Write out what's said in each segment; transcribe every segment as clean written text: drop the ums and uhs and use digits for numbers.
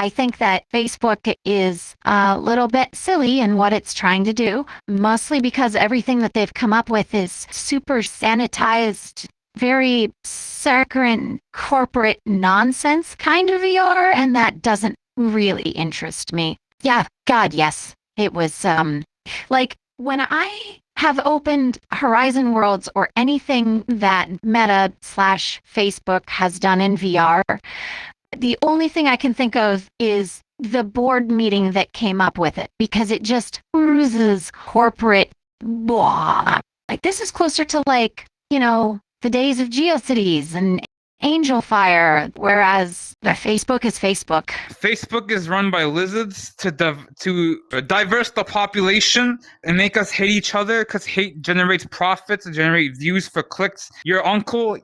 I think that Facebook is a little bit silly in what it's trying to do, mostly because everything that they've come up with is super sanitized, very saccharine corporate nonsense kind of VR, and that doesn't really interest me. Yeah, God, yes. It was like when I have opened Horizon Worlds or anything that Meta slash Facebook has done in VR, the only thing I can think of is the board meeting that came up with it because it just oozes corporate blah. Like this is closer to like, the days of GeoCities and Angel Fire, whereas the Facebook is Facebook. Facebook is run by lizards to diverse the population and make us hate each other because hate generates profits and generate views for clicks. Your uncle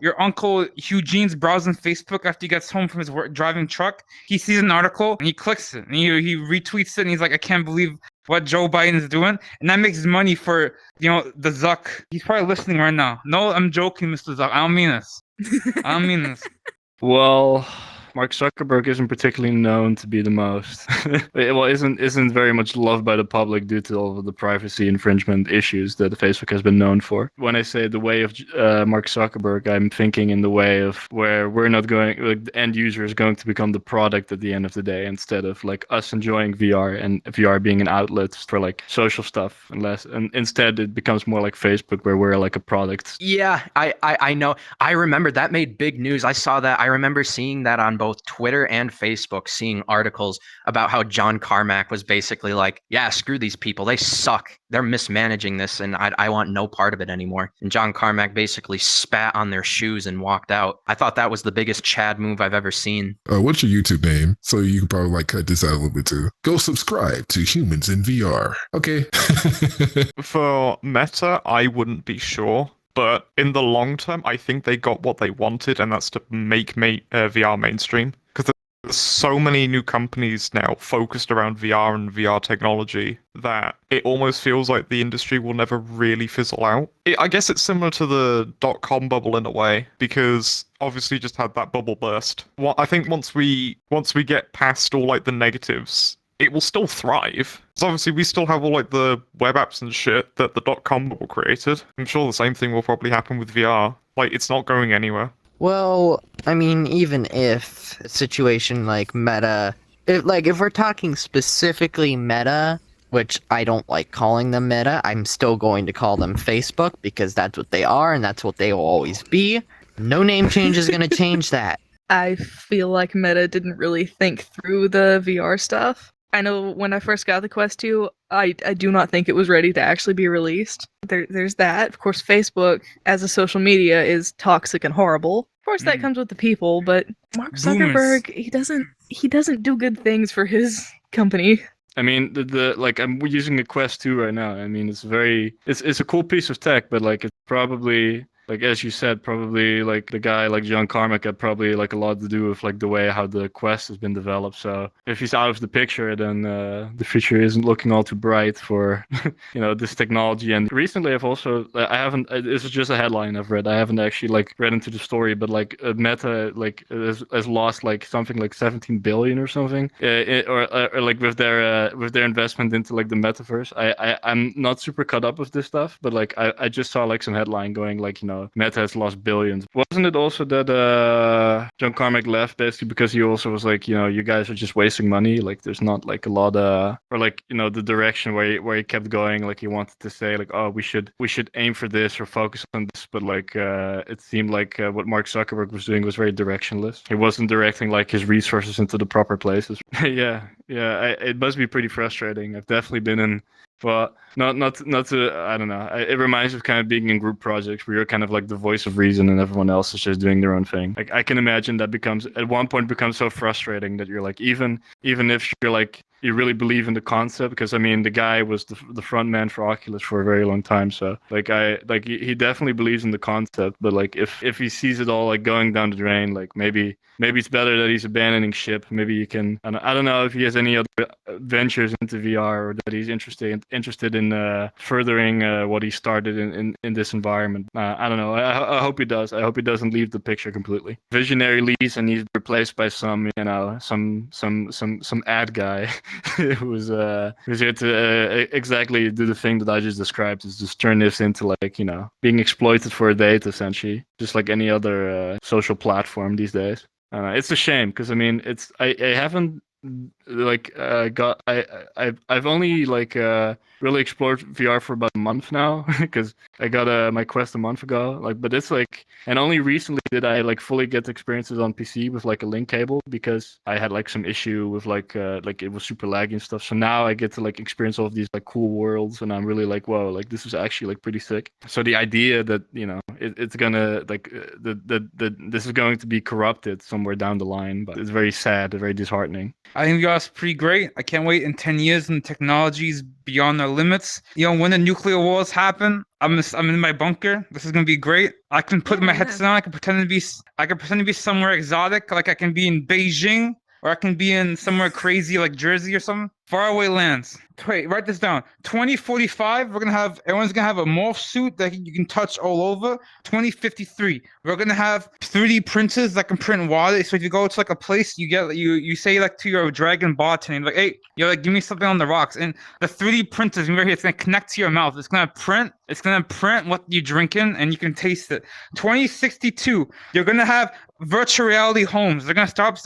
Eugene's browsing Facebook after he gets home from his driving truck. He sees an article and he clicks it and he retweets it and he's like, I can't believe what Joe Biden's doing, and that makes money for the Zuck. He's probably listening right now. No, I'm joking, Mr. Zuck. I don't mean this. I don't mean this. Well, Mark Zuckerberg isn't particularly known to be the most. Well, isn't very much loved by the public due to all of the privacy infringement issues that Facebook has been known for. When I say the way of Mark Zuckerberg, I'm thinking in the way of where we're not going, like the end user is going to become the product at the end of the day, instead of like us enjoying VR and VR being an outlet for like social stuff, and instead it becomes more like Facebook where we're like a product. Yeah, I know. I remember that made big news. I saw that. I remember seeing that on both Twitter and Facebook, seeing articles about how John Carmack was basically like, yeah, screw these people. They suck. They're mismanaging this and I want no part of it anymore. And John Carmack basically spat on their shoes and walked out. I thought that was the biggest Chad move I've ever seen. What's your YouTube name? So you can probably like cut this out a little bit too. Go subscribe to Humans in VR. Okay. For Meta, I wouldn't be sure. But in the long term, I think they got what they wanted, and that's to make VR mainstream. Because there's so many new companies now focused around VR and VR technology that it almost feels like the industry will never really fizzle out. I guess it's similar to the .com bubble in a way, because obviously just had that bubble burst. I think once we get past all like the negatives, it will still thrive. So obviously we still have all like the web apps and shit that the .com bubble created. I'm sure the same thing will probably happen with VR. Like, it's not going anywhere. Well, I mean, even if a situation like Meta, if we're talking specifically Meta, which I don't like calling them Meta, I'm still going to call them Facebook because that's what they are and that's what they will always be. No name change is going to change that. I feel like Meta didn't really think through the VR stuff. I know when I first got the Quest 2, I do not think it was ready to actually be released. There's that. Of course, Facebook as a social media is toxic and horrible. Of course, that comes with the people, but Mark Zuckerberg, he doesn't do good things for his company. I mean, I'm using a Quest 2 right now. I mean, it's a cool piece of tech, but like it's probably, like as you said, probably like the guy like John Carmack had probably like a lot to do with like the way how the Quest has been developed. So if he's out of the picture, then the future isn't looking all too bright for this technology. And recently, this is just a headline I've read. I haven't actually like read into the story, but like Meta like has lost like something like 17 billion or something, or like with their investment into like the metaverse. I'm not super caught up with this stuff, but like I just saw like some headline going like Meta has lost billions. Wasn't it also that John Carmack left basically because he also was like, you guys are just wasting money. Like there's not like a lot or like, the direction where he kept going. Like he wanted to say like, oh, we should aim for this or focus on this. But like it seemed like what Mark Zuckerberg was doing was very directionless. He wasn't directing like his resources into the proper places. Yeah. It must be pretty frustrating. I've definitely been in. But not to, I don't know. It reminds me of kind of being in group projects where you're kind of like the voice of reason and everyone else is just doing their own thing. Like I can imagine that at one point becomes so frustrating that you're like, even if you're like you really believe in the concept, because I mean the guy was the front man for Oculus for a very long time, so like he definitely believes in the concept, but like if he sees it all like going down the drain, like maybe it's better that he's abandoning ship. Maybe you can, I don't know if he has any other ventures into VR, or that he's interested in furthering what he started in this environment. I don't know. I hope he does. I hope he doesn't leave the picture completely. Visionary leaves and he's replaced by some ad guy who's here to exactly do the thing that I just described, is just turn this into like, being exploited for a date, essentially, just like any other social platform these days. It's a shame, because I mean, I haven't like I've only like really explored VR for about a month now, because I got my Quest a month ago, like, but it's like, and only recently did I like fully get the experiences on PC with like a link cable, because I had like some issue with like it was super laggy and stuff. So now I get to like experience all of these like cool worlds, and I'm really like, whoa, like this is actually like pretty sick. So the idea that it's gonna like this is going to be corrupted somewhere down the line, but it's very sad, very disheartening. I think VR is pretty great. I can't wait in 10 years when technology's beyond our limits. When the nuclear wars happen, I'm in my bunker. This is gonna be great. I can put my headset on. I can pretend to be somewhere exotic. Like I can be in Beijing, or I can be in somewhere crazy like Jersey or something. Faraway lands. Wait, write this down. 2045, everyone's gonna have a morph suit that you can touch all over. 2053, we're gonna have 3D printers that can print water. So if you go to like a place, you say like to your dragon bartender, like, hey, like give me something on the rocks, and the 3D printers right here, it's gonna connect to your mouth. It's gonna print what you're drinking, and you can taste it. 2062, you're gonna have virtual reality homes. They're gonna stop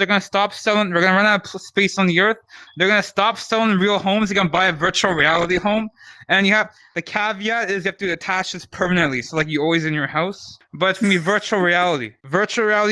selling. We're gonna run out of space on the earth. They're gonna stop selling real homes. You're gonna buy a virtual reality home, and you have the caveat is you have to attach this permanently, so like you're always in your house. But it's gonna be virtual reality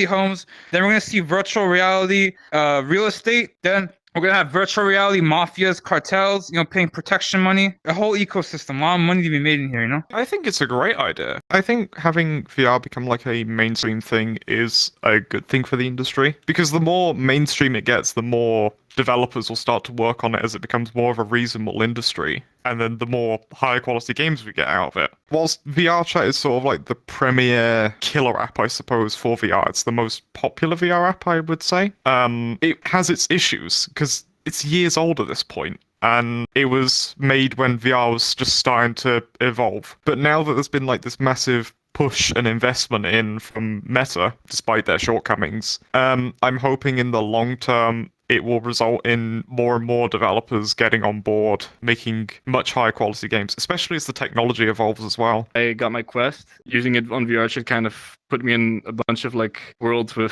homes. Then we're gonna see virtual reality real estate. Then we're gonna have virtual reality mafias, cartels, paying protection money. A whole ecosystem, a lot of money to be made in here, I think it's a great idea. I think having VR become like a mainstream thing is a good thing for the industry, because the more mainstream it gets, the more developers will start to work on it as it becomes more of a reasonable industry, and then the more higher quality games we get out of it. Whilst VRChat is sort of like the premier killer app, I suppose, for VR, it's the most popular VR app, I would say. It has its issues, because it's years old at this point, and it was made when VR was just starting to evolve. But now that there's been like this massive push and investment in from Meta, despite their shortcomings, I'm hoping in the long term it will result in more and more developers getting on board, making much higher quality games, especially as the technology evolves as well. I got my Quest. Using it on VR should kind of put me in a bunch of like worlds with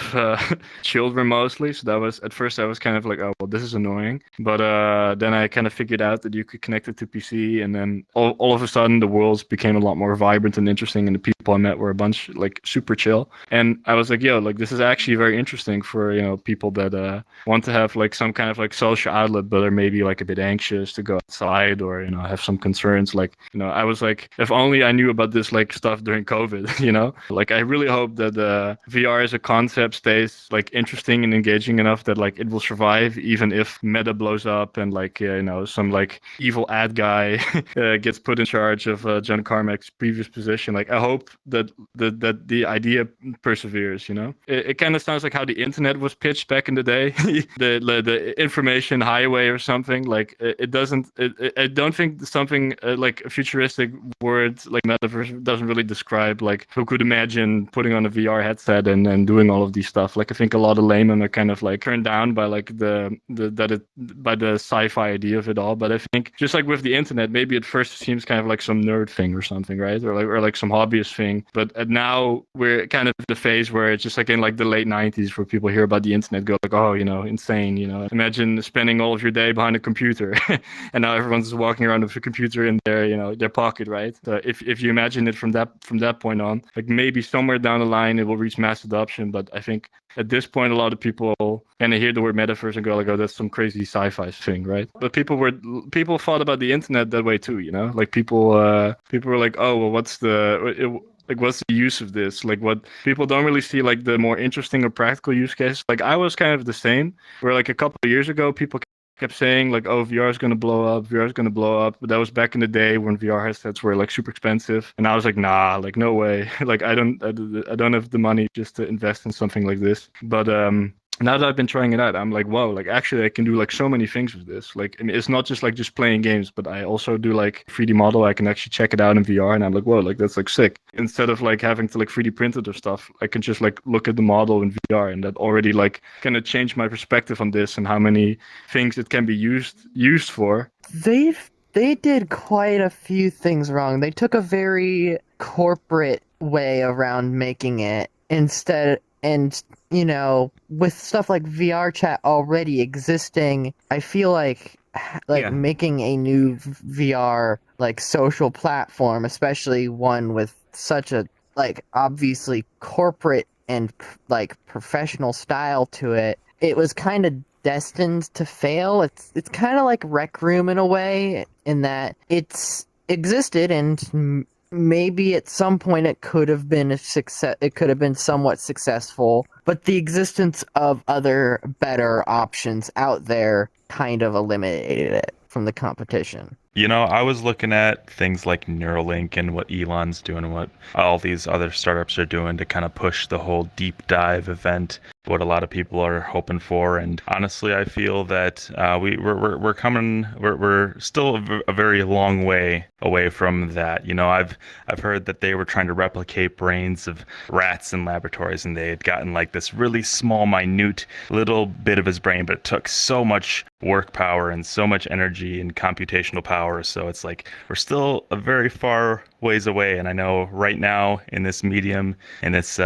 children mostly. So that was, at first I was kind of like, oh, well, this is annoying. But then I kind of figured out that you could connect it to PC, and then all of a sudden the worlds became a lot more vibrant and interesting, and the people I met were a bunch like super chill. And I was like, yo, like this is actually very interesting for, people that want to have like some kind of like social outlet, but are maybe like a bit anxious to go outside, or have some concerns. Like I was like, if only I knew about this like stuff during COVID. Like I really hope that VR as a concept stays like interesting and engaging enough that like it will survive even if Meta blows up and like some like evil ad guy gets put in charge of John Carmack's previous position. Like I hope that the idea perseveres. It kind of sounds like how the internet was pitched back in the day. the information highway or something. Like it doesn't. I don't think something like a futuristic word like metaverse doesn't really describe like who could imagine putting on a VR headset and doing all of these stuff. Like I think a lot of laymen are kind of like turned down by like by the sci-fi idea of it all. But I think just like with the internet, maybe at first it seems kind of like some nerd thing or something, right? Or like some hobbyist thing. But now we're kind of in the phase where it's just like in like the late 90s where people hear about the internet, go like, oh, insane. Imagine spending all of your day behind a computer, and now everyone's just walking around with a computer in their pocket, right? So if you imagine it from that point on, like maybe somewhere down the line it will reach mass adoption. But I think at this point a lot of people kind of hear the word metaverse and go like, oh, that's some crazy sci-fi thing, right? But people thought about the internet that way too, like people were like, oh, well, what's the use of this? Like what people don't really see like the more interesting or practical use cases. Like I was kind of the same, where like a couple of years ago people kept saying like, oh, VR is gonna blow up, VR is gonna blow up. But that was back in the day when VR headsets were like super expensive, and I was like, nah, like no way. Like I don't have the money just to invest in something like this. But now that I've been trying it out, I'm like, whoa, like actually I can do like so many things with this. Like, I mean, it's not just like just playing games, but I also do like 3D model. I can actually check it out in VR, and I'm like, whoa, like that's like sick. Instead of like having to like 3D print it or stuff, I can just like look at the model in VR, and that already like kind of changed my perspective on this and how many things it can be used for. They did quite a few things wrong. They took a very corporate way around making it instead, and you know, with stuff like VRChat already existing, I feel like making a new VR like social platform, especially one with such a like obviously corporate and like professional style to it, it was kind of destined to fail. It's kind of like Rec Room in a way, in that it's existed and maybe at some point it could have been a success. It could have been somewhat successful, but the existence of other better options out there kind of eliminated it from the competition. You know, I was looking at things like Neuralink and what Elon's doing and what all these other startups are doing to kind of push the whole deep dive event, what a lot of people are hoping for. And honestly, I feel that we're still a very long way away from that. You know, I've heard that they were trying to replicate brains of rats in laboratories, and they had gotten like this really small, minute little bit of his brain, but it took so much work power and so much energy and computational power. So it's like we're still a very far ways away. And I know right now in this medium, in this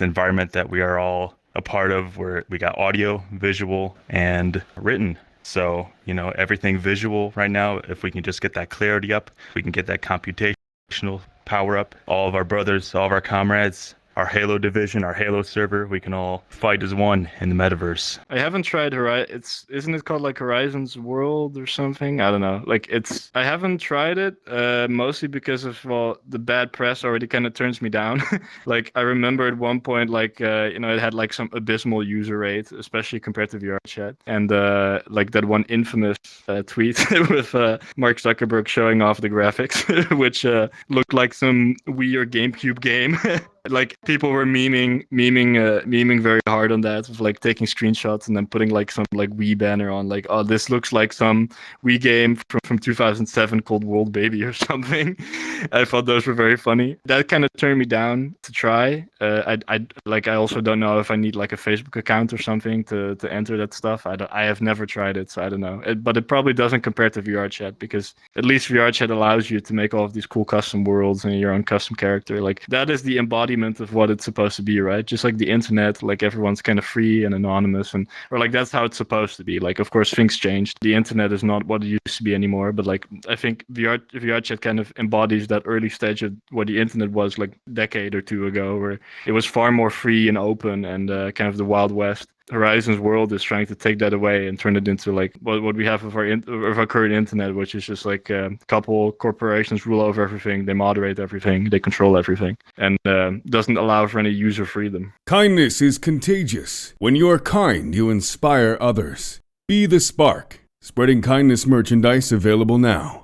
environment that we are all a part of, where we got audio, visual, and written. So, you know, everything visual right now, if we can just get that clarity up, we can get that computational power up. All of our brothers, all of our comrades, our Halo division, our Halo server, we can all fight as one in the metaverse. I haven't tried isn't it called like Horizon's World or something? I don't know. Like I haven't tried it, mostly because of, well, the bad press already kind of turns me down. Like I remember at one point, like, you know, it had like some abysmal user rate, especially compared to VRChat. And like that one infamous tweet with Mark Zuckerberg showing off the graphics, which looked like some Wii or GameCube game. Like people were memeing very hard on that, of like taking screenshots and then putting like some like Wii banner on, like, oh, this looks like some Wii game from 2007 called World Baby or something. I thought those were very funny. That kind of turned me down to try. I also don't know if I need like a Facebook account or something to enter that stuff. I have never tried it, so I don't know. But it probably doesn't compare to VRChat, because at least VRChat allows you to make all of these cool custom worlds and your own custom character. Like that is the embodiment of what it's supposed to be, right? Just like the internet, like everyone's kind of free and anonymous, or like that's how it's supposed to be. Like, of course, things changed. The internet is not what it used to be anymore, but like I think VRChat kind of embodies that early stage of what the internet was like a decade or two ago, where it was far more free and open and kind of the Wild West. Horizon's World is trying to take that away and turn it into like what we have of our current internet, which is just like a couple corporations rule over everything, they moderate everything, they control everything, and doesn't allow for any user freedom. Kindness is contagious. When you are kind, you inspire others. Be the spark. Spreading kindness merchandise available now.